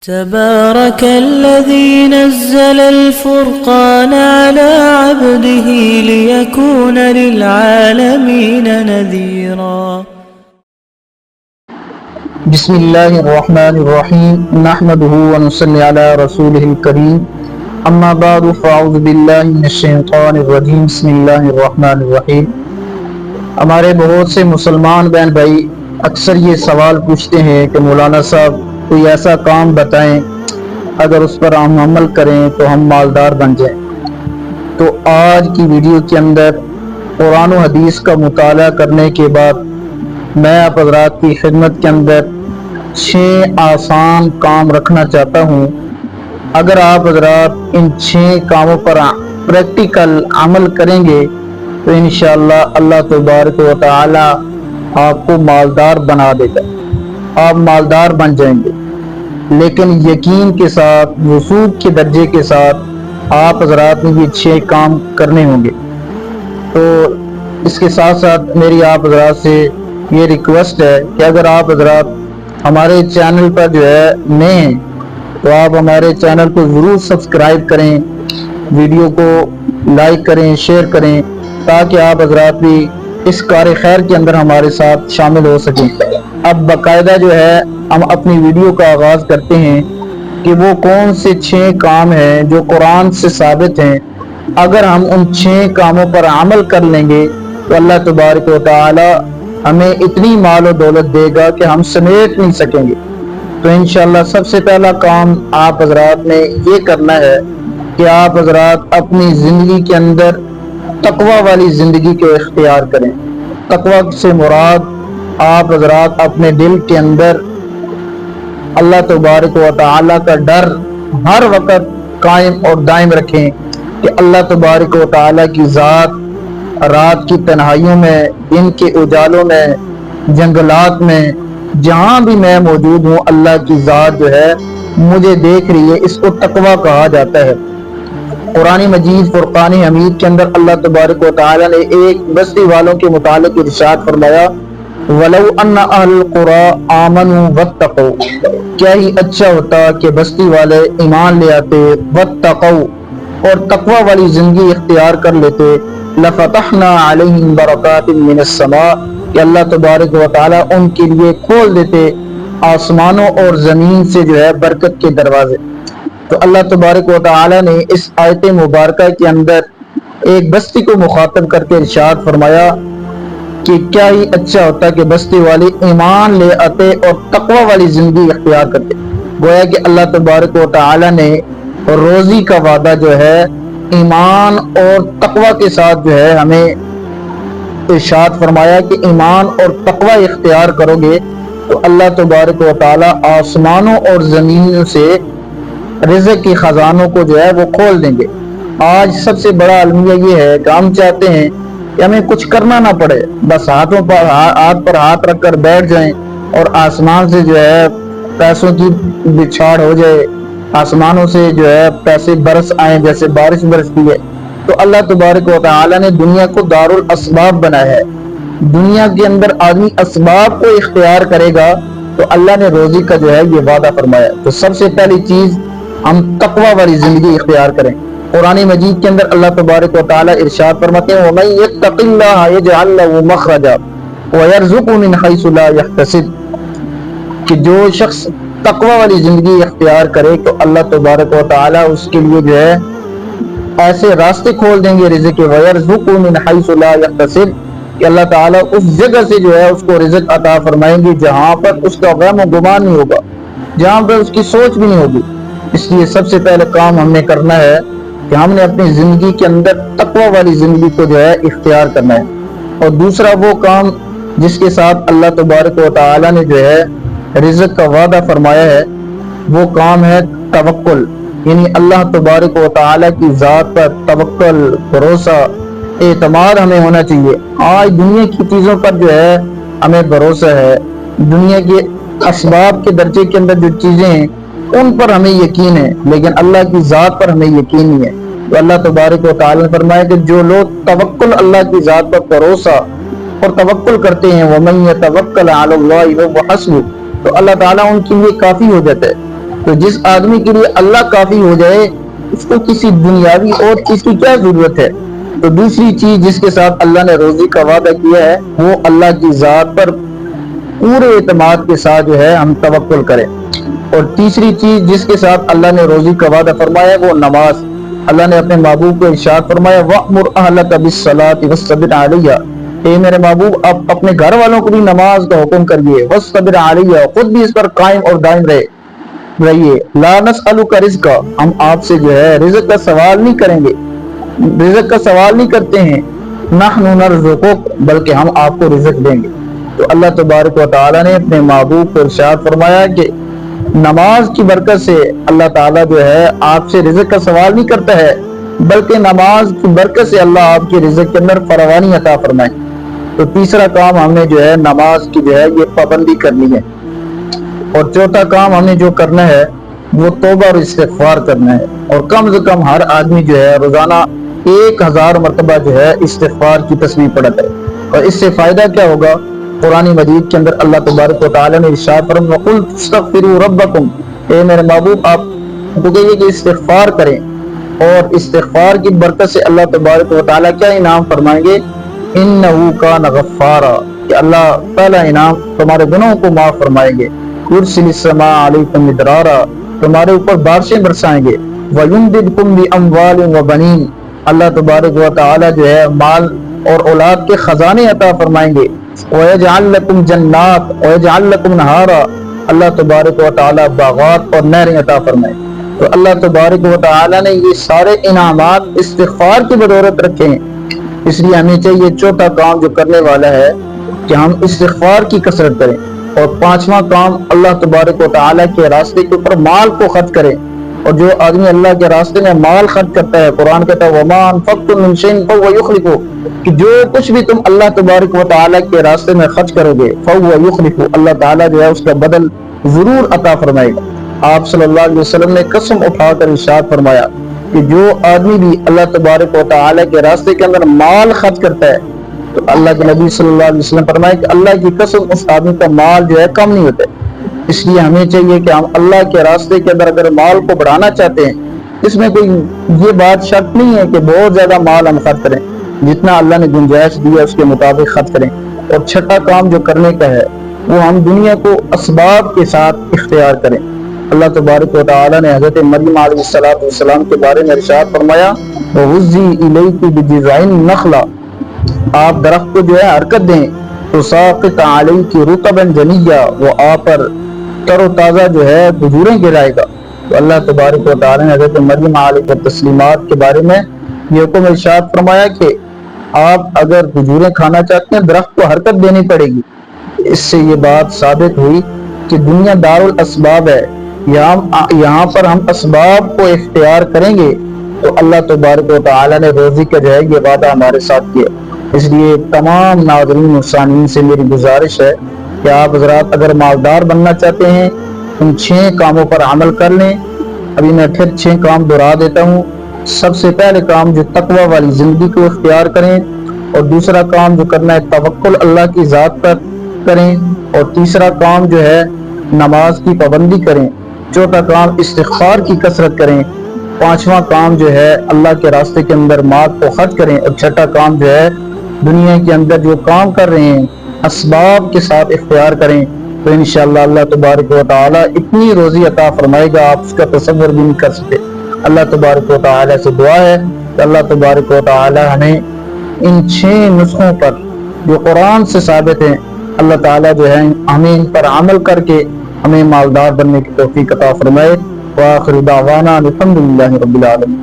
تبارك الذي نزل الفرقان على عبده ليكون للعالمين نذيرا. بسم اللہ الرحمن الرحیم نحمده ونصلی علی رسوله الکریم اما بعد فاعوذ باللہ من الشیطان الرجیم بسم اللہ الرحمن الرحیم. ہمارے بہت سے مسلمان بہن بھائی اکثر یہ سوال پوچھتے ہیں کہ مولانا صاحب کوئی ایسا کام بتائیں اگر اس پر ہم عمل کریں تو ہم مالدار بن جائیں. تو آج کی ویڈیو کے اندر قرآن و حدیث کا مطالعہ کرنے کے بعد میں آپ حضرات کی خدمت کے اندر 6 آسان کام رکھنا چاہتا ہوں. اگر آپ حضرات ان 6 کاموں پر پریکٹیکل عمل کریں گے تو انشاءاللہ اللہ تبارک و تعالی آپ کو مالدار بنا دے گا، آپ مالدار بن جائیں گے. لیکن یقین کے ساتھ، وثوق کے درجے کے ساتھ آپ حضرات نے یہ 6 کام کرنے ہوں گے. تو اس کے ساتھ ساتھ میری آپ حضرات سے یہ ریکویسٹ ہے کہ اگر آپ حضرات ہمارے چینل پر جو ہے نئے ہیں تو آپ ہمارے چینل کو ضرور سبسکرائب کریں، ویڈیو کو لائک کریں، شیئر کریں تاکہ آپ حضرات بھی اس کار خیر کے اندر ہمارے ساتھ شامل ہو سکیں. اب باقاعدہ جو ہے ہم اپنی ویڈیو کا آغاز کرتے ہیں کہ وہ کون سے 6 کام ہیں جو قرآن سے ثابت ہیں. اگر ہم ان 6 کاموں پر عمل کر لیں گے تو اللہ تبارک و تعالی ہمیں اتنی مال و دولت دے گا کہ ہم سمیٹ نہیں سکیں گے. تو انشاءاللہ سب سے پہلا کام آپ حضرات نے یہ کرنا ہے کہ آپ حضرات اپنی زندگی کے اندر تقوی والی زندگی کو اختیار کریں. تقوی سے مراد آپ حضرات اپنے دل کے اندر اللہ تبارک و تعالی کا ڈر ہر وقت قائم اور دائم رکھیں کہ اللہ تبارک و تعالی کی ذات رات کی تنہائیوں میں، دن کے اجالوں میں، جنگلات میں، جہاں بھی میں موجود ہوں اللہ کی ذات جو ہے مجھے دیکھ رہی ہے. اس کو تقوی کہا جاتا ہے. قرآن مجید فرقان حمید کے اندر اللہ تبارک و تعالی نے ایک بستی والوں کے متعلق ارشاد فرمایا وَلَوْ أَنَّ أَهْلَ الْقُرَىٰ آمَنُوا وَاتَّقَوْا، کیا ہی اچھا ہوتا کہ بستی والے ایمان لے آتے، وَاتَّقَوْا اور تقوی والی زندگی اختیار کر لیتے، لَفَتَحْنَا عَلَيْهِمْ بَرَكَاتٍ مِّنَ السَّمَاءِ کہ اللہ تبارک و تعالی ان کے لیے کھول دیتے آسمانوں اور زمین سے جو ہے برکت کے دروازے. تو اللہ تبارک و تعالی نے اس آیت مبارکہ کے اندر ایک بستی کو مخاطب کر کے ارشاد فرمایا کہ کیا ہی اچھا ہوتا کہ بستی والے ایمان لے آتے اور تقوی والی زندگی اختیار کرتے. گویا کہ اللہ تبارک و تعالی نے روزی کا وعدہ جو ہے ایمان اور تقوی کے ساتھ جو ہے ہمیں ارشاد فرمایا کہ ایمان اور تقوی اختیار کرو گے تو اللہ تبارک و تعالی آسمانوں اور زمینوں سے رزق کے خزانوں کو جو ہے وہ کھول دیں گے. آج سب سے بڑا المیہ یہ ہے کہ ہم چاہتے ہیں کہ ہمیں کچھ کرنا نہ پڑے، بس ہاتھ پر ہاتھ رکھ کر بیٹھ جائیں اور آسمان سے جو ہے پیسوں کی بچھاڑ ہو جائے، آسمانوں سے جو ہے پیسے برس آئیں جیسے بارش برستی ہے. تو اللہ تبارک و تعالی نے دنیا کو دارالاسباب بنایا ہے. دنیا کے اندر آدمی اسباب کو اختیار کرے گا تو اللہ نے روزی کا جو ہے یہ وعدہ فرمایا. تو سب سے پہلی چیز ہم تقوی والی زندگی اختیار کریں. قرآن مجید کے اندر اللہ تبارک و تعالی ارشاد فرماتے ہیں وَمَن يَتَّقِ اللَّهَ يَجْعَل لَّهُ مَخْرَجًا وَيَرْزُقْهُ مِنْ حَيْثُ لَا يَحْتَسِبُ کہ جو شخص تقوی والی زندگی اختیار کرے تو اللہ تبارک و تعالی اس کے لیے جو ہے ایسے راستے کھول دیں گے رزق کے. وَيَرْزُقْهُ مِنْ حَيْثُ لَا يَحْتَسِبُ کہ اللہ تعالی اس جگہ سے جو ہے اس کو رزق عطا فرمائیں گے جہاں پر اس کا وہم و گمان نہیں ہوگا، جہاں پر اس کی سوچ بھی نہیں ہوگی. اس لیے سب سے پہلے کام ہم نے کرنا ہے کہ ہم نے اپنی زندگی کے اندر تقوی والی زندگی کو جو ہے اختیار کرنا ہے. اور دوسرا وہ کام جس کے ساتھ اللہ تبارک و تعالی نے جو ہے رزق کا وعدہ فرمایا ہے وہ کام ہے توکل. یعنی اللہ تبارک و تعالی کی ذات پر توکل، بھروسہ، اعتماد ہمیں ہونا چاہیے. آج دنیا کی چیزوں پر جو ہے ہمیں بھروسہ ہے، دنیا کے اسباب کے درجے کے اندر جو چیزیں ہیں ان پر ہمیں یقین ہے، لیکن اللہ کی ذات پر ہمیں یقین نہیں ہے. تو اللہ تبارک و تعالی نے فرمایا کہ جو لوگ توکل اللہ کی ذات پر بھروسہ اور توکل کرتے ہیں وَمَن يَتَوَكَّلْ عَلَى اللَّهِ فَهُوَ حَسْبُهُ تو اللہ تعالیٰ ان کے لیے کافی ہو جاتا ہے. تو جس آدمی کے لیے اللہ کافی ہو جائے اس کو کسی دنیاوی اور چیز کی کیا ضرورت ہے؟ تو دوسری چیز جس کے ساتھ اللہ نے روزی کا وعدہ کیا ہے وہ اللہ کی ذات پر پورے اعتماد کے ساتھ جو ہے ہم توکل کریں. اور تیسری چیز جس کے ساتھ اللہ نے روزی کا وعدہ فرمایا وہ نماز. اللہ نے اپنے محبوب کو ارشاد فرمایا وَأْمُرْ أَهْلَكَ بِالصَّلَاةِ وَاصْطَبِرْ عَلَيْهَا، اے میرے محبوب آپ اپنے گھر والوں کو بھی نماز کا حکم کریے، وَاصْطَبِرْ عَلَيْهَا، خود بھی اس پر قائم اور دائم رہیے. لَا نَسْأَلُكَ رِزْقًا، ہم آپ سے جو ہے رزق کا سوال نہیں کریں گے، رزق کا سوال نہیں کرتے ہیں. نَحْنُ نَرْزُقُكَ، بلکہ ہم آپ کو رزق دیں گے. تو اللہ تبارک و تعالیٰ نے اپنے محبوب کو ارشاد فرمایا کہ نماز کی برکت سے اللہ تعالیٰ جو ہے آپ سے رزق کا سوال نہیں کرتا ہے، بلکہ نماز کی برکت سے اللہ آپ کے رزق کے اندر فراوانی عطا فرمائے. تو تیسرا کام ہم نے جو ہے نماز کی جو ہے یہ پابندی کرنی ہے. اور چوتھا کام ہم نے جو کرنا ہے وہ توبہ اور استغفار کرنا ہے. اور کم سے کم ہر آدمی جو ہے روزانہ 1000 مرتبہ جو ہے استغفار کی تسبیح پڑھتا ہے. اور اس سے فائدہ کیا ہوگا؟ قرآن مجید کے اندر اللہ تبارک و تعالیٰ نے ارشاد فرمایا وَقُلْ اسْتَغْفِرُوا رَبَّكُمْ، اے میرے محبوب آپ کو کہیے کہ استغفار کریں. اور استغفار کی برکت سے اللہ تبارک و تعالیٰ کیا انعام فرمائیں گے؟ إِنَّهُ كَانَ غَفَّارًا، کہ اللہ تعالیٰ انعام تمہارے گناہوں کو معاف فرمائیں گے. يُرْسِلِ السَّمَاءَ عَلَيْكُمْ مِدْرَارًا، تمہارے اوپر بارشیں برسائیں گے. وَيُمْدِدْكُمْ بِأَمْوَالٍ وَبَنِينَ، اللہ تبارک و تعالیٰ جو ہے مال اور اولاد کے خزانے عطا فرمائیں گے. وَيَجْعَلْ لَكُمْ جَنَّاتٍ وَيَجْعَلْ لَكُمْ نَهَارًا، اللہ تبارک و تعالیٰ باغات اور نہریں عطا فرمائیں. تو اللہ تبارک و تعالیٰ نے یہ سارے انعامات استغفار کی بدولت رکھے ہیں. اس لیے ہمیں چاہیے چوتھا کام جو کرنے والا ہے کہ ہم استغفار کی کثرت کریں. اور پانچواں کام اللہ تبارک و تعالیٰ کے راستے کے اوپر مال کو خرچ کریں. اور جو آدمی اللہ کے راستے میں مال خرچ کرتا ہے، قرآن کہتا ہے وَمَا أَنفَقْتُم مِّن شَيْءٍ فَهُوَ يُخْلِفُهُ، کہ جو کچھ بھی تم اللہ تبارک و تعالیٰ کے راستے میں خرچ کرو گے فَهُوَ يُخْلِفُهُ، اللہ تعالیٰ جو ہے اس کا بدل ضرور عطا فرمائے گا. آپ صلی اللہ علیہ وسلم نے قسم اٹھا کر ارشاد فرمایا کہ جو آدمی بھی اللہ تبارک و تعالیٰ کے راستے کے اندر مال خرچ کرتا ہے تو اللہ کے نبی صلی اللہ علیہ وسلم فرمایا کہ اللہ کی قسم اس آدمی کا مال جو ہے کم نہیں ہوتا. اس لیے ہمیں چاہیے کہ ہم اللہ کے راستے کے اندر اگر مال کو بڑھانا چاہتے ہیں، اس میں کوئی یہ بات شرط نہیں ہے کہ بہت زیادہ مال ہم خرچ کریں، جتنا اللہ نے گنجائش دی ہے اس کے مطابق خرچ کریں. اور چھٹا کام جو کرنے کا ہے وہ ہم دنیا کو اسباب کے ساتھ اختیار کریں. اللہ تبارک و تعالیٰ نے حضرت مریم علیہ السلام کے بارے میں ارشاد فرمایا وَهُزِّي إِلَيْكِ بِجِذْعِ النَّخْلَةِ، آپ درخت کو جو ہے حرکت دیں تُسَاقِطْ عَلَيْكِ رُطَبًا جَنِيًّا، وہ آپ پر تر و تازہ جو ہے کھجوریں گرائے گا. تو اللہ تبارک و تعالیٰ نے حضرت مریم علیہ التسلیمات کے بارے میں یہ حکم ارشاد فرمایا کہ آپ اگر کھجوریں کھانا چاہتے ہیں درخت کو حرکت دینی پڑے گی. اس سے یہ بات ثابت ہوئی کہ دنیا دار الاسباب ہے، یہاں پر ہم اسباب کو اختیار کریں گے تو اللہ تبارک و تعالیٰ نے روزی کا جو ہے یہ وعدہ ہمارے ساتھ کیا. اس لیے تمام ناظرین و سامعین سے میری گزارش ہے کہ آپ حضرات اگر مالدار بننا چاہتے ہیں ان 6 کاموں پر عمل کر لیں. ابھی میں پھر 6 کام دہرا دیتا ہوں. سب سے پہلے کام جو تقوی والی زندگی کو اختیار کریں، اور دوسرا کام جو کرنا ہے توکل اللہ کی ذات پر کریں، اور تیسرا کام جو ہے نماز کی پابندی کریں، چوتھا کام استغفار کی کثرت کریں، پانچواں کام جو ہے اللہ کے راستے کے اندر مال کو خرچ کریں، اور چھٹا کام جو ہے دنیا کے اندر جو کام کر رہے ہیں اسباب کے ساتھ اختیار کریں. تو انشاءاللہ اللہ تبارک و تعالیٰ اتنی روزی عطا فرمائے گا آپ اس کا تصور بھی نہیں کر سکتے. اللہ تبارک و تعالیٰ سے دعا ہے کہ اللہ تبارک و تعالیٰ ہمیں ان 6 نسخوں پر جو قرآن سے ثابت ہیں اللہ تعالیٰ جو ہے ہمیں ان پر عمل کر کے ہمیں مالدار بننے کی توفیق عطا فرمائے. وآخر دعوانا الحمدللہ رب العالمین.